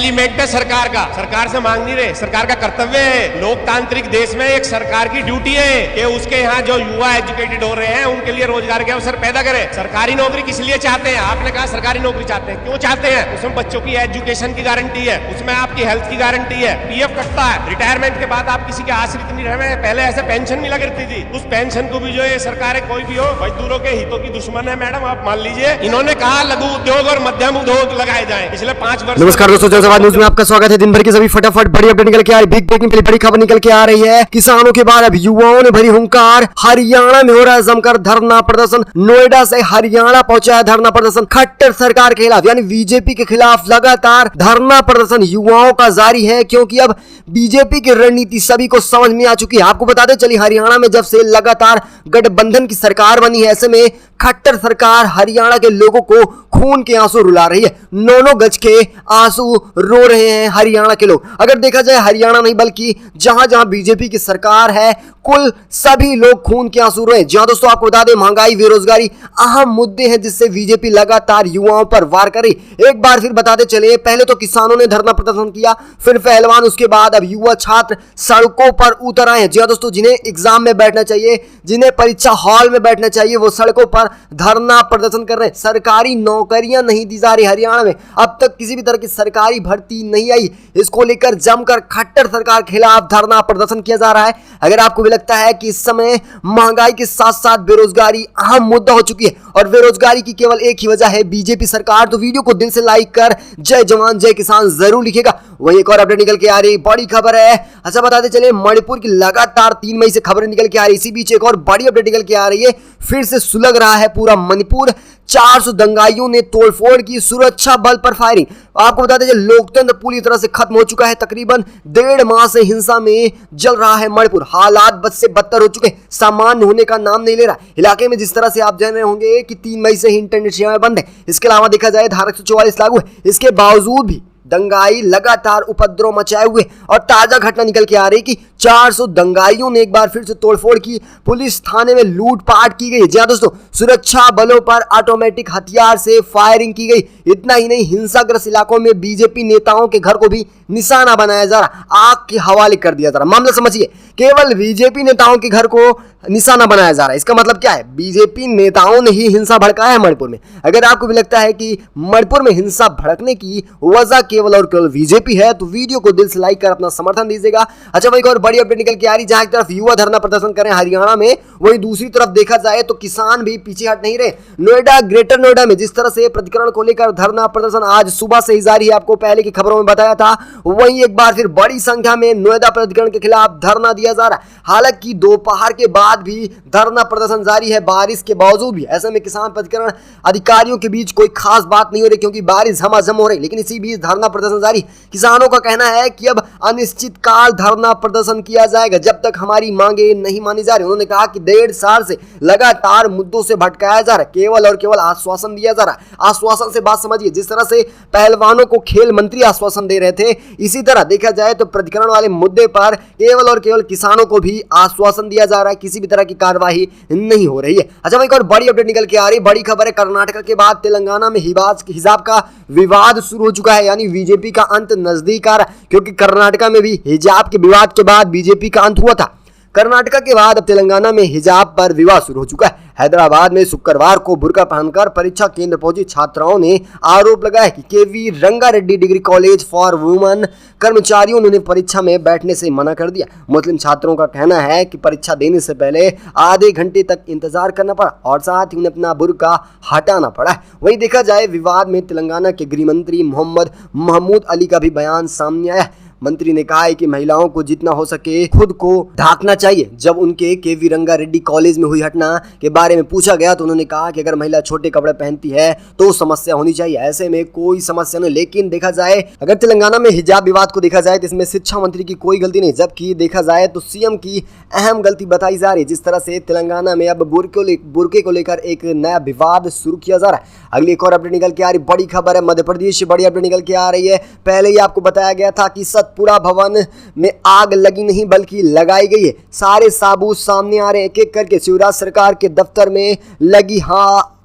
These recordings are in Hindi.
एलिमेंट है सरकार का। सरकार से मांग नहीं रहे, सरकार का कर्तव्य है। लोकतांत्रिक देश में एक सरकार की ड्यूटी है कि उसके यहाँ जो युवा एजुकेटेड हो रहे हैं उनके लिए रोजगार के अवसर पैदा करे। सरकारी नौकरी किस लिए चाहते हैं? आपने कहा सरकारी नौकरी चाहते हैं, क्यों चाहते हैं? उसमें बच्चों की एजुकेशन की गारंटी है, उसमें आपकी हेल्थ की गारंटी है, पीएफ कटता है, रिटायरमेंट के बाद आप किसी के आश्रित नहीं रहे। पहले ऐसे पेंशन मिला करती थी, उस पेंशन को भी जो ये सरकार है, कोई भी हो, मजदूरों के हितों की दुश्मन है। मैडम आप मान लीजिए, इन्होंने कहा लघु उद्योग और मध्यम उद्योग लगाए जाए पिछले 5 वर्ष। नमस्कार दोस्तों, जलसाबाद न्यूज में आपका स्वागत है। दिन भर की सभी फटाफट बड़ी अपडेट निकल के आ रही, बिग ब्रेकिंग पहले बड़ी खबर निकल के आ रही है। किसानों के बाद अब युवाओं ने भरी हुंकार, हरियाणा में हो रहा है जमकर धरना प्रदर्शन। नोएडा से हरियाणा पहुंचा है धरना प्रदर्शन। खट्टर सरकार के खिलाफ यानी बीजेपी के खिलाफ लगातार धरना प्रदर्शन युवाओं का जारी है, क्योंकि अब बीजेपी की रणनीति सभी को समझ में आ चुकी है। आपको बता दें, चलिए हरियाणा में जब से लगातार गठबंधन की सरकार बनी है, ऐसे में खट्टर सरकार हरियाणा के लोगों को खून के आंसू रुला रही है। 9 गज के आंसू रो रहे हैं हरियाणा के लोग। अगर देखा जाए, हरियाणा नहीं बल्कि जहां जहां बीजेपी की सरकार है, कुल सभी लोग खून के आंसू रोए। जहां दोस्तों आपको बता दें, महंगाई, बेरोजगारी अहम मुद्दे हैं जिससे बीजेपी लगातार युवाओं पर वार कर रही। एक बार फिर बताते चले, पहले तो किसानों ने धरना प्रदर्शन किया, फिर पहलवान, उसके बाद अब युवा छात्र सड़कों पर उतर आए हैं। जी दोस्तों, जिन्हें एग्जाम में बैठना चाहिए, जिन्हें परीक्षा हॉल में बैठना चाहिए, वो सड़कों पर धरना प्रदर्शन कर रहे हैं। सरकारी नौकरियां नहीं दी जा रही हरियाणा में, अब तक किसी भी तरह की सरकारी भर्ती नहीं आई। इसको लेकर जमकर खट्टर सरकार के खिलाफ धरना प्रदर्शन किया जा रहा है। अगर आपको भी लगता है कि इस समय महंगाई के साथ साथ बेरोजगारी अहम मुद्दा हो चुकी है और बेरोजगारी की केवल एक ही वजह है बीजेपी सरकार, तो वीडियो को दिल से लाइक कर जय जवान जय किसान जरूर लिखेगा। वहीं एक और अपडेट निकल के आ रही, बड़ी खबर है। अच्छा बताते चले, मणिपुर की लगातार 3 मई से खबरें निकल के आ रही। इसी बीच एक और बड़ी अपडेट निकल के आ रही है, फिर से सुलग रहा है पूरा मणिपुर। 400 दंगाइयों ने तोड़फोड़ की, सुरक्षा बल पर फायरिंग। आपको बता दें, लोकतंत्र पूरी तरह से खत्म हो चुका है। तकरीबन 1.5 माह से हिंसा में जल रहा है मणिपुर। हालात बद से बदतर हो चुके, सामान्य होने का नाम नहीं ले रहा। इलाके में जिस तरह से आप जान रहे होंगे कि 3 मई से ही इंटरनेट सेवाएं बंद है। इसके अलावा देखा जाए, धारा 144 लागू है। इसके बावजूद भी दंगाई लगातार उपद्रव मचाए हुए और ताजा घटना निकल के आ रही कि 400 दंगाइयों ने एक बार फिर से तोड़फोड़ की, पुलिस थाने में लूटपाट की गई। जी हां दोस्तों, सुरक्षा बलों पर ऑटोमेटिक हथियार से फायरिंग की गई। इतना ही नहीं, हिंसाग्रस्त इलाकों में बीजेपी नेताओं के घर को भी निशाना बनाया जा रहा, आग के हवाले कर दिया जा रहा। मामला समझिए, केवल बीजेपी नेताओं के घर को निशाना बनाया जा रहा है। इसका मतलब क्या है? बीजेपी नेताओं ने ही हिंसा भड़काया है मणिपुर में। अगर आपको भी लगता है कि मणिपुर में हिंसा भड़कने की वजह केवल और केवल बीजेपी है, तो वीडियो को दिल से लाइक कर अपना समर्थन दीजिएगा। अच्छा, वही एक और बड़ी अपडेट निकल के आ रही, जहां एक तरफ युवा धरना प्रदर्शन कर रहे हैं हरियाणा में, वहीं दूसरी तरफ देखा जाए तो किसान भी पीछे हट नहीं रहे। नोएडा, ग्रेटर नोएडा में जिस तरह से प्रतिकरण को लेकर धरना प्रदर्शन आज सुबह से ही जारी है, आपको पहले की खबरों में बताया था, वहीं एक बार फिर बड़ी संख्या में नोएडा प्रतिकरण के खिलाफ धरना दिया जा रहा है। हालांकि दोपहर के बाद भी धरना प्रदर्शन जारी है, बारिश के बावजूद भी। ऐसे में किसान प्रतिकरण अधिकारियों के बीच कोई खास बात नहीं हो रही, क्योंकि बारिश झमाझम हो रही। लेकिन इसी बीच धरना प्रदर्शन जारी। किसानों का कहना है कि अब अनिश्चित काल धरना प्रदर्शन किया जाएगा जब तक हमारी मांगे नहीं मानी जा रही। उन्होंने कहा कि 1.5 साल से लगातार मुद्दों से भटकाया जा रहा है, केवल और केवल आश्वासन दिया जा रहा है। आश्वासन से बात समझिए, जिस तरह से पहलवानों को खेल मंत्री आश्वासन दे रहे थे, इसी तरह देखा जाए तो प्रतिकरण वाले मुद्दे पर केवल और केवल किसानों को भी आश्वासन दिया जा रहा है, किसी भी तरह की कार्रवाई नहीं हो रही है। अच्छा, एक और बड़ी अपडेट निकल के आ रही, बड़ी खबर है। कर्नाटक के बाद तेलंगाना में हिजाब का विवाद शुरू हो चुका है, यानी बीजेपी का अंत नजदीक आ रहा है, क्योंकि कर्नाटक में भी हिजाब के विवाद के बाद बीजेपी का अंत हुआ था। कर्नाटक के बाद अब तेलंगाना में हिजाब पर विवाद शुरू हो चुका है। हैदराबाद में शुक्रवार को बुर्का पहनकर परीक्षा केंद्र पहुंची छात्राओं ने आरोप लगाया कि केवी रंगा Reddy degree college for women कर्मचारियों ने उन्हें परीक्षा में बैठने से मना कर दिया। मुस्लिम छात्रों का कहना है कि परीक्षा देने से पहले आधे घंटे तक इंतजार करना पड़ा और साथ ही उन्हें अपना बुर्का हटाना पड़ा। वहीं देखा जाए, विवाद में तेलंगाना के गृह मंत्री मोहम्मद महमूद अली का भी बयान सामने आया। मंत्री ने कहा है कि महिलाओं को जितना हो सके खुद को ढांकना चाहिए। जब उनके केवी रंगा रेड्डी कॉलेज में हुई घटना के बारे में पूछा गया तो उन्होंने कहा कि अगर महिला छोटे कपड़े पहनती है तो समस्या होनी चाहिए, ऐसे में कोई समस्या नहीं। लेकिन देखा जाए, अगर तेलंगाना में हिजाब विवाद को देखा जाए तो इसमें शिक्षा मंत्री की कोई गलती नहीं, जबकि देखा जाए तो सीएम की अहम गलती बताई जा रही है। जिस तरह से तेलंगाना में अब बुर्के को लेकर एक नया विवाद शुरू किया जा रहा है। अगली एक और अपडेट निकल के आ रही, बड़ी खबर है मध्य प्रदेश से बड़ी अपडेट निकल के आ रही है। पहले ही आपको बताया गया था कि सतपुड़ा भवन में आग लगी नहीं बल्कि लगाई गई है। सारे सबूत सामने आ रहे हैं, एक एक करके। शिवराज सरकार के दफ्तर में लगी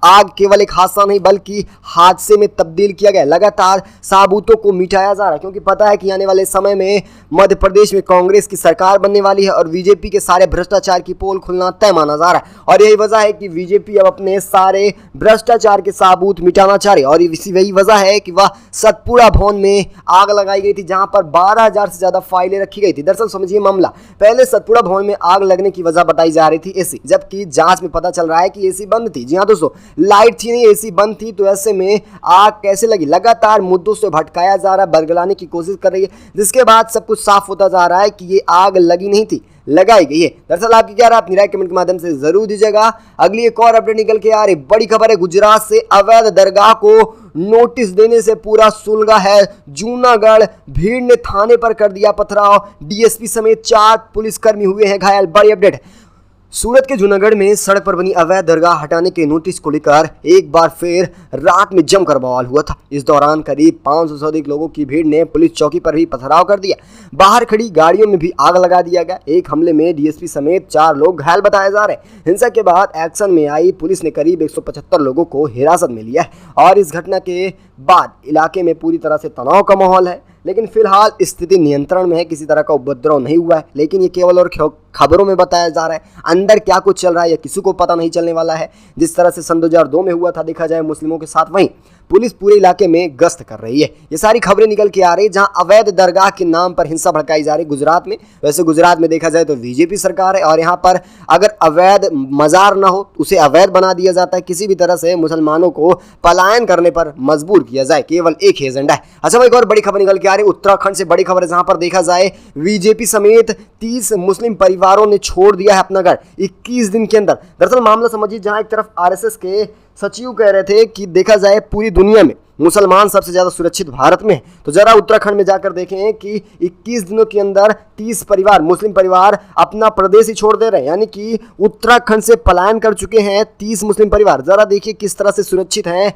आग केवल एक हादसा नहीं बल्कि हादसे में तब्दील किया गया। लगातार सबूतों को मिटाया जा रहा है क्योंकि पता है कि आने वाले समय में मध्य प्रदेश में कांग्रेस की सरकार बनने वाली है और बीजेपी के सारे भ्रष्टाचार की पोल खुलना तय माना जा रहा है। और यही वजह है कि बीजेपी अब अपने सारे भ्रष्टाचार के सबूत मिटाना चाह रही है और इसी वही वजह है कि वह सतपुड़ा भवन में आग लगाई गई थी जहां पर 12,000 से ज्यादा फाइलें रखी गई थी। दरअसल समझिए मामला, पहले सतपुड़ा भवन में आग लगने की वजह बताई जा रही थी एसी, जबकि जांच में पता चल रहा है कि एसी बंद थी। जी हाँ दोस्तों, लाइट थी नहीं, एसी बंद थी, तो ऐसे में आग कैसे लगी? लगातार मुद्दों से भटकाया जा रहा है, बरगलाने की कोशिश कर रही है, जिसके बाद सब कुछ साफ होता जा रहा है कि ये आग लगी नहीं थी, लगाई गई है। दरअसल आपकी क्या राय, अपनी राय कमेंट के माध्यम से जरूर दीजिएगा। अगली एक और अपडेट निकल के आ रही, बड़ी खबर है, गुजरात से अवैध दरगाह को नोटिस देने से पूरा सुलगा है जूनागढ़। भीड़ ने थाने पर कर दिया पथराव, डीएसपी समेत 4 पुलिसकर्मी हुए हैं घायल। बड़ी अपडेट, सूरत के जूनागढ़ में सड़क पर बनी अवैध दरगाह हटाने के नोटिस को लेकर एक बार फिर रात में जमकर बवाल हुआ था। इस दौरान करीब 500 से अधिक लोगों की भीड़ ने पुलिस चौकी पर भी पथराव कर दिया, बाहर खड़ी गाड़ियों में भी आग लगा दिया गया। एक हमले में डीएसपी समेत 4 लोग घायल बताए जा रहे हैं। हिंसा के बाद एक्शन में आई पुलिस ने करीब 175 लोगों को हिरासत में लिया है और इस घटना के बाद इलाके में पूरी तरह से तनाव का माहौल है, लेकिन फिलहाल स्थिति नियंत्रण में है, किसी तरह का उपद्रव नहीं हुआ है। लेकिन ये केवल और खबरों में बताया जा रहा है, अंदर क्या कुछ चल रहा है या किसी को पता नहीं चलने वाला है। जिस तरह से सन 2002 में हुआ था देखा जाए मुस्लिमों के साथ, वहीं पुलिस पूरे इलाके में गश्त कर रही है। ये सारी खबरें निकल के आ रही है जहां अवैध दरगाह के नाम पर हिंसा भड़काई जा रही है गुजरात में। वैसे गुजरात में देखा जाए तो बीजेपी सरकार है और यहाँ पर अगर अवैध मजार ना हो उसे अवैध बना दिया जाता है, किसी भी तरह से मुसलमानों को पलायन करने पर मजबूर किया जाए, केवल एक ही एजेंडा है। अच्छा, एक और बड़ी खबर निकल के आ रही है, उत्तराखंड से बड़ी खबर है जहां पर देखा जाए बीजेपी समेत 30 मुस्लिम परिवारों ने छोड़ दिया है अपना घर 21 दिन के अंदर। दरअसल मामला समझिए, जहां एक तरफ आरएसएस के सचिव कह रहे थे कि देखा जाए पूरी दुनिया में मुसलमान सबसे ज्यादा सुरक्षित भारत में है, तो जरा उत्तराखंड में जाकर देखें कि 21 दिनों के अंदर 30 परिवार, मुस्लिम परिवार अपना प्रदेश ही छोड़ दे रहे हैं, यानी कि उत्तराखंड से पलायन कर चुके हैं 30 मुस्लिम परिवार। जरा देखिए किस तरह से सुरक्षित हैं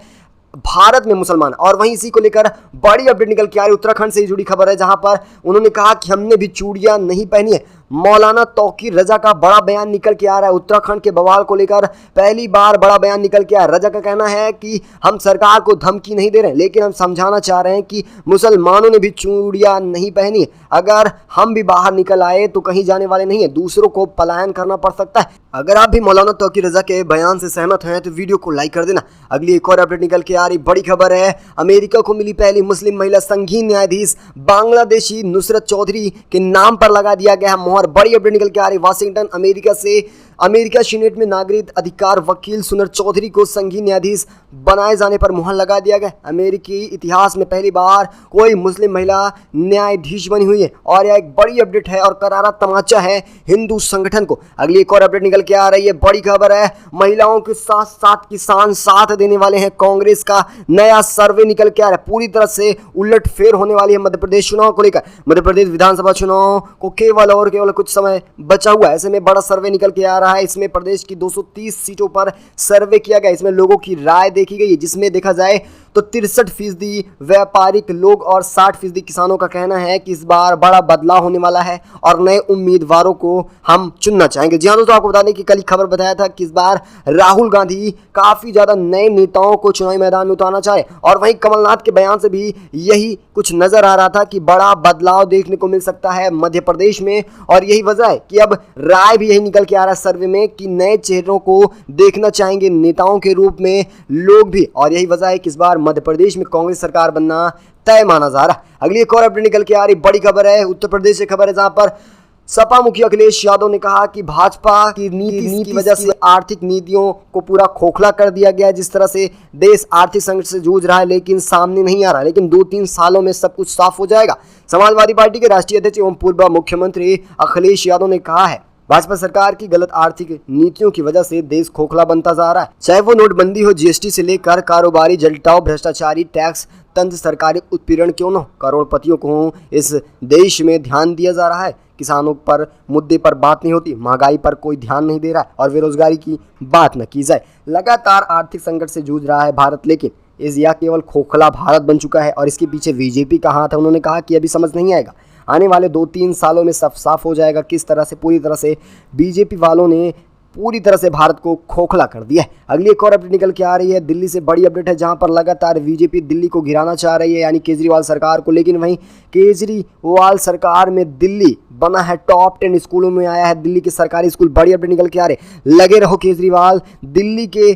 भारत में मुसलमान। और वहीं इसी को लेकर बड़ी अपडेट निकल के आ रही, उत्तराखंड से जुड़ी खबर है जहां पर उन्होंने कहा कि हमने भी चूड़ियां नहीं पहनी है। मौलाना तौकीर रजा का बड़ा बयान निकल के आ रहा है। उत्तराखंड के बवाल को लेकर पहली बार बड़ा बयान निकल के आया। रजा का कहना है कि हम सरकार को धमकी नहीं दे रहे हैं, लेकिन हम समझाना चाह रहे हैं कि मुसलमानों ने भी चूड़ियां नहीं पहनी, अगर हम भी बाहर निकल आए तो कहीं जाने वाले नहीं है, दूसरों को पलायन करना पड़ सकता है। अगर आप भी मौलाना तौकीर रजा के बयान से सहमत हैं तो वीडियो को लाइक कर देना। अगली एक और अपडेट निकल के आ रही, बड़ी खबर है, अमेरिका को मिली पहली मुस्लिम महिला संघीय न्यायाधीश बांग्लादेशी नुसरत चौधरी के नाम पर लगा दिया गया मोहर। बड़ी अपडेट निकल के आ रही, वाशिंगटन अमेरिका से अमेरिका सीनेट में नागरिक अधिकार वकील सुनर चौधरी को संघीय न्यायाधीश बनाए जाने पर मुहर लगा दिया गया। अमेरिकी इतिहास में पहली बार कोई मुस्लिम महिला न्यायाधीश बनी हुई है और यह एक बड़ी अपडेट है और करारा तमाचा है हिंदू संगठन को। अगली एक और अपडेट निकल के आ रही है, बड़ी खबर है, महिलाओं के साथ साथ किसान साथ देने वाले हैं। कांग्रेस का नया सर्वे निकल के आ रहा है, पूरी तरह से उलटफेर होने वाली है मध्य प्रदेश चुनाव को लेकर। मध्य प्रदेश विधानसभा चुनाव को केवल कुछ समय बचा हुआ है, ऐसे में बड़ा सर्वे निकल के आ रहा है। इसमें प्रदेश की 230 सीटों पर सर्वे किया गया, इसमें लोगों की राय देखी गई, जिसमें देखा जाए तो 63% व्यापारिक लोग और 60% किसानों का कहना है कि इस बार बड़ा बदलाव होने वाला है और नए उम्मीदवारों को हम चुनना चाहेंगे। जी हाँ दोस्तों, आपको बता दें कि कल ही खबर बताया था कि इस बार राहुल गांधी काफी ज्यादा नए नेताओं को चुनावी मैदान में उतारना चाहे और वहीं कमलनाथ के बयान से भी यही कुछ नजर आ रहा था कि बड़ा बदलाव देखने को मिल सकता है मध्य प्रदेश में। और यही वजह है कि अब राय भी यही निकल के आ रहा है सर्वे में कि नए चेहरों को देखना चाहेंगे नेताओं के रूप में लोग भी, और यही वजह है कि इस बार मध्य प्रदेश में कांग्रेस सरकार बनना तय माना जा रहा है। अगली एक और अपडेट निकल के आ रही, बड़ी खबर है, उत्तर प्रदेश से खबर है जहां पर सपा मुखिया अखिलेश यादव ने कहा कि भाजपा की नीति की वजह से आर्थिक नीतियों को पूरा खोखला कर दिया गया है। जिस तरह से देश आर्थिक संकट से जूझ रहा है लेकिन सामने नहीं आ रहा, लेकिन 2-3 सालों में सब कुछ साफ हो जाएगा। समाजवादी पार्टी के राष्ट्रीय अध्यक्ष एवं पूर्व मुख्यमंत्री अखिलेश यादव ने कहा है भाजपा सरकार की गलत आर्थिक नीतियों की वजह से देश खोखला बनता जा रहा है, चाहे वो नोटबंदी हो, जीएसटी से लेकर कारोबारी जलटाव, भ्रष्टाचारी, टैक्स तंत्र, सरकारी उत्पीड़न क्यों न हो, करोड़पतियों को इस देश में ध्यान दिया जा रहा है, किसानों पर मुद्दे पर बात नहीं होती, महंगाई पर कोई ध्यान नहीं दे रहा है और बेरोजगारी की बात न की जाए। लगातार आर्थिक संकट से जूझ रहा है भारत, लेकिन इस यह केवल खोखला भारत बन चुका है और इसके पीछे बीजेपी का हाथ है। उन्होंने कहा कि अभी समझ नहीं आएगा, आने वाले 2-3 सालों में सब साफ हो जाएगा किस तरह से पूरी तरह से बीजेपी वालों ने पूरी तरह से भारत को खोखला कर दिया है। अगली एक और अपडेट निकल के आ रही है, दिल्ली से बड़ी अपडेट है, जहां पर लगातार बीजेपी दिल्ली को गिराना चाह रही है, यानी केजरीवाल सरकार को। लेकिन वहीं केजरीवाल सरकार में दिल्ली बना है टॉप 10 स्कूलों में आया है दिल्ली के सरकारी स्कूल। बड़ी अपडेट निकल के आ रहे, लगे रहो केजरीवाल। दिल्ली के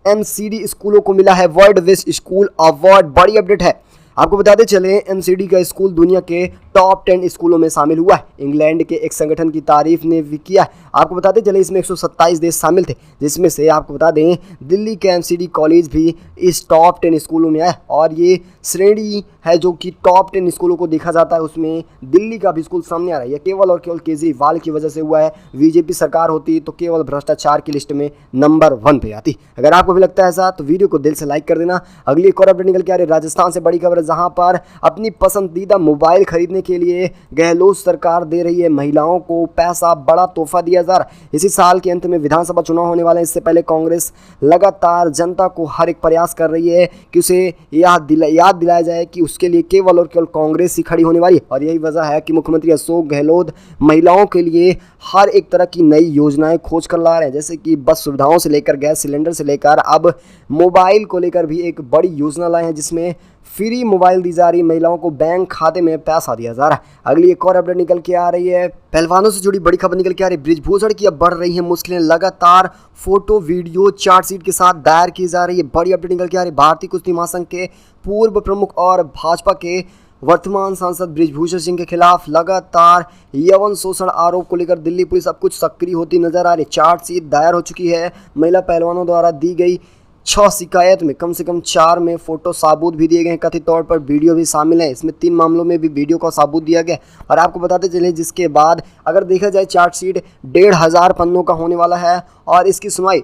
एमसीडी स्कूलों को मिला है वर्ल्ड बेस्ट स्कूल अवार्ड। बड़ी अपडेट है, आपको बताते चले एमसीडी का स्कूल दुनिया के टॉप 10 स्कूलों में शामिल हुआ है। इंग्लैंड के एक संगठन की तारीफ ने भी किया है। आपको बताते चले इसमें 127 देश शामिल थे, जिसमें से आपको बता दें दिल्ली के एमसीडी कॉलेज भी इस टॉप 10 स्कूलों में आए। और ये श्रेणी है जो कि टॉप 10 स्कूलों को देखा जाता है, उसमें दिल्ली का भी स्कूल सामने आ रहा है। यह केवल और केवल केजरीवाल की वजह से हुआ है। बीजेपी सरकार होती तो केवल भ्रष्टाचार की लिस्ट में नंबर 1 पे आती। अगर आपको भी लगता है ऐसा तो वीडियो को दिल से लाइक कर देना। अगली एक और अपडेट निकल के आ रही है, राजस्थान से बड़ी खबर है, जहां पर अपनी पसंदीदा मोबाइल खरीदने के लिए गहलोत सरकार दे रही है महिलाओं को पैसा, बड़ा तोहफा दिया जा रहा है। इसी साल के अंत में विधानसभा चुनाव होने वाले हैं। इससे पहले कांग्रेस लगातार जनता को हर एक प्रयास कर रही है कि उसे याद दिलाया जाए कि उसके लिए केवल और केवल कांग्रेस ही खड़ी होने वाली है। और यही वजह है कि मुख्यमंत्री अशोक गहलोत महिलाओं के लिए हर एक तरह की नई योजनाएं खोज कर ला रहे हैं, जैसे कि बस सुविधाओं से लेकर गैस सिलेंडर से लेकर अब मोबाइल को लेकर भी एक बड़ी योजना लाए हैं, जिसमें फ्री मोबाइल दी जा रही है, महिलाओं को बैंक खाते में पैसा दिया जा रहा है। अगली एक और अपडेट निकल के आ रही है, पहलवानों से जुड़ी बड़ी खबर निकल के आ रही है। बृजभूषण की अब बढ़ रही है मुश्किलें, लगातार फोटो वीडियो चार्जशीट के साथ दायर की जा रही है। बड़ी अपडेट निकल के आ रही है, भारतीय कुश्ती महासंघ के पूर्व प्रमुख और भाजपा के वर्तमान सांसद बृजभूषण सिंह के खिलाफ लगातार यौन शोषण आरोप को लेकर दिल्ली पुलिस अब कुछ सक्रिय होती नजर आ रही है। चार्जशीट दायर हो चुकी है। महिला पहलवानों द्वारा दी गई 6 शिकायत में कम से कम 4 में फोटो साबूत भी दिए गए हैं, कथित तौर पर वीडियो भी शामिल है। इसमें 3 मामलों में भी वीडियो का साबूत दिया गया। और आपको बताते चले जिसके बाद अगर देखा जाए चार्जशीट 1500 पन्नों का होने वाला है और इसकी सुनवाई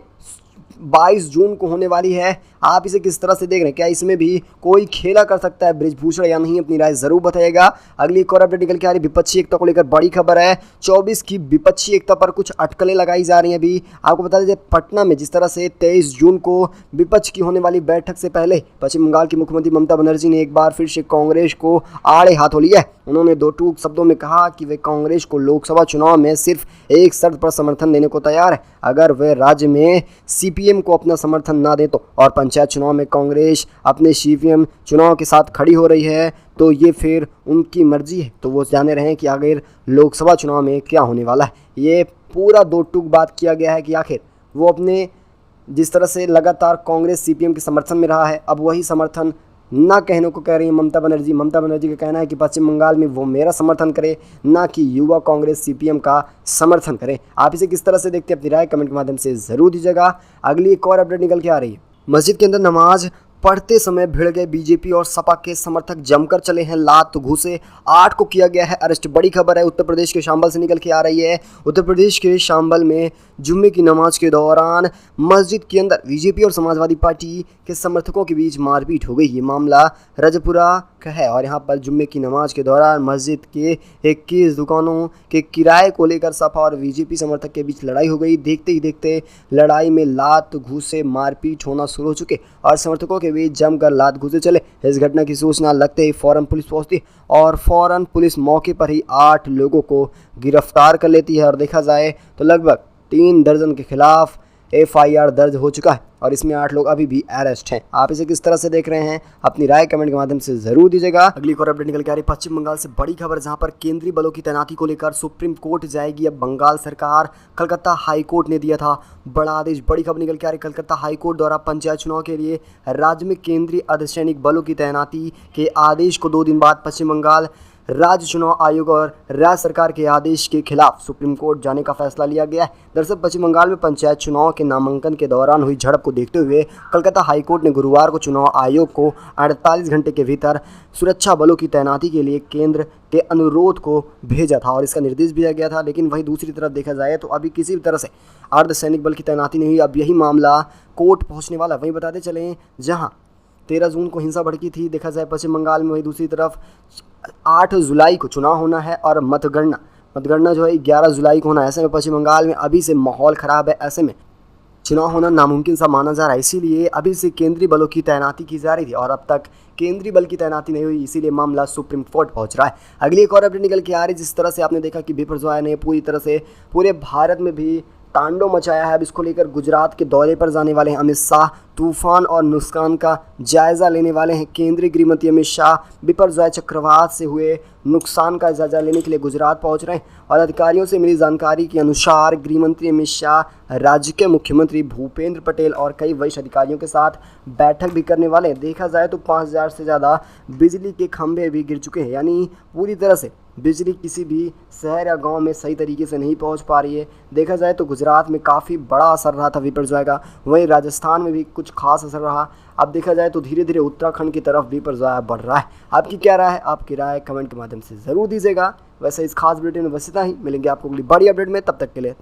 22 जून को होने वाली है। आप इसे किस तरह से देख रहे हैं, क्या इसमें भी कोई खेला कर सकता है बृजभूषण या नहीं, अपनी राय जरूर बताइएगा। अगली एक और अपडेट निकल के आ रही है, विपक्षी एकता को लेकर बड़ी खबर है। 24 की विपक्षी एकता पर कुछ अटकलें लगाई जा रही हैं। अभी आपको बता दीजिए पटना में जिस तरह से 23 जून को विपक्ष की होने वाली बैठक से पहले पश्चिम बंगाल की मुख्यमंत्री ममता बनर्जी ने एक बार फिर से कांग्रेस को आड़े हाथों लिया है। उन्होंने 2 टूक शब्दों में कहा कि वे कांग्रेस को लोकसभा चुनाव में सिर्फ एक शर्त पर समर्थन देने को तैयार है, अगर वे राज्य में सीपीएम को अपना समर्थन ना दे तो। और पंचायत चुनाव में कांग्रेस अपने सीपीएम चुनाव के साथ खड़ी हो रही है तो ये फिर उनकी मर्जी है, तो वो जाने रहे हैं कि आखिर लोकसभा चुनाव में क्या होने वाला है। ये पूरा 2 टूक बात किया गया है कि आखिर वो अपने जिस तरह से लगातार कांग्रेस सीपीएम के समर्थन में रहा है, अब वही समर्थन ना कहने को कह रही है ममता बनर्जी। ममता बनर्जी का कहना है कि पश्चिम बंगाल में वो मेरा समर्थन करे, ना कि युवा कांग्रेस सीपीएम का समर्थन करें। आप इसे किस तरह से देखते हैं, अपनी राय कमेंट के माध्यम से जरूर दीजिएगा। अगली एक और अपडेट निकल के आ रही है, मस्जिद के अंदर नमाज पढ़ते समय भिड़ गए बीजेपी और सपा के समर्थक, जमकर चले हैं लात घूसे। 8 को किया गया है अरेस्ट। बड़ी खबर है, उत्तर प्रदेश के शांबल से निकल के आ रही है। उत्तर प्रदेश के शांबल में जुम्मे की नमाज के दौरान मस्जिद के अंदर बीजेपी और समाजवादी पार्टी के समर्थकों के बीच मारपीट हो गई। ये मामला रजपुरा का है और यहाँ पर जुम्मे की नमाज के दौरान मस्जिद के 21 दुकानों के किराए को लेकर सपा और बीजेपी समर्थक के बीच लड़ाई हो गई। देखते ही देखते लड़ाई में लात घूसे मारपीट होना शुरू हो चुके और समर्थकों के बीच जमकर लात घूसे चले। इस घटना की सूचना लगते ही फौरन पुलिस पहुंचती और फौरन पुलिस मौके पर ही 8 लोगों को गिरफ्तार कर लेती है। और देखा जाए तो लगभग 3 दर्जन के खिलाफ FIR दर्ज हो चुका है और इसमें 8 लोग अभी भी अरेस्ट हैं। आप इसे किस तरह से देख रहे हैं, अपनी राय कमेंट के माध्यम से जरूर दीजिएगा। अगली और अपडेट निकल के आ रही है पश्चिम बंगाल से बड़ी खबर, जहां पर केंद्रीय बलों की तैनाती को लेकर सुप्रीम कोर्ट जाएगी अब बंगाल सरकार। कलकत्ता हाई कोर्ट ने दिया था बड़ा आदेश। बड़ी खबर निकल के आ रही है, कलकत्ता हाई कोर्ट द्वारा पंचायत चुनाव के लिए राज्य में केंद्रीय अर्धसैनिक बलों की तैनाती के आदेश को 2 दिन बाद पश्चिम बंगाल राज्य चुनाव आयोग और राज्य सरकार के आदेश के खिलाफ सुप्रीम कोर्ट जाने का फैसला लिया गया है। दरअसल पश्चिम बंगाल में पंचायत चुनाव के नामांकन के दौरान हुई झड़प को देखते हुए कलकत्ता हाईकोर्ट ने गुरुवार को चुनाव आयोग को 48 घंटे के भीतर सुरक्षा बलों की तैनाती के लिए केंद्र के अनुरोध को भेजा था और इसका निर्देश दिया गया था। लेकिन वहीं दूसरी तरफ देखा जाए तो अभी किसी भी तरह से अर्धसैनिक बल की तैनाती नहीं हुई। अब यही मामला कोर्ट पहुँचने वाला। वहीं बताते चलें, जहाँ 13 जून को हिंसा भड़की थी देखा जाए पश्चिम बंगाल में, वहीं दूसरी तरफ 8 जुलाई को चुनाव होना है और मतगणना जो है 11 जुलाई को होना है। ऐसे में पश्चिम बंगाल में अभी से माहौल ख़राब है, ऐसे में चुनाव होना नामुमकिन सा माना जा रहा है। इसीलिए अभी से केंद्रीय बलों की तैनाती की जा रही थी और अब तक केंद्रीय बल की तैनाती नहीं हुई, इसीलिए मामला सुप्रीम कोर्ट पहुंच रहा है। अगली एक और अपडेट निकल के आ रही है, जिस तरह से आपने देखा कि बिपरजॉय ने पूरी तरह से पूरे भारत में भी तांडव मचाया है। अब इसको लेकर गुजरात के दौरे पर जाने वाले हैं अमित शाह। तूफान और नुकसान का जायजा लेने वाले हैं केंद्रीय गृह मंत्री अमित शाह। बिपरजॉय चक्रवात से हुए नुकसान का जायजा लेने के लिए गुजरात पहुंच रहे हैं और अधिकारियों से मिली जानकारी के अनुसार गृह मंत्री अमित शाह राज्य के मुख्यमंत्री भूपेंद्र पटेल और कई वरिष्ठ अधिकारियों के साथ बैठक भी करने वाले हैं। देखा जाए तो 5000 से ज़्यादा बिजली के खंभे भी गिर चुके हैं, यानी पूरी तरह से बिजली किसी भी शहर या गांव में सही तरीके से नहीं पहुंच पा रही है। देखा जाए तो गुजरात में काफ़ी बड़ा असर रहा था बिपरजॉय का, वहीं राजस्थान में भी कुछ खास असर रहा। अब देखा जाए तो धीरे धीरे उत्तराखंड की तरफ बिपरजॉय बढ़ रहा है। आपकी क्या राय है? आपकी राय कमेंट के माध्यम से ज़रूर दीजिएगा। वैसे इस खास बुलेटिन में बस इतना ही, मिलेंगे आपको अगली बड़ी अपडेट में, तब तक के लिए।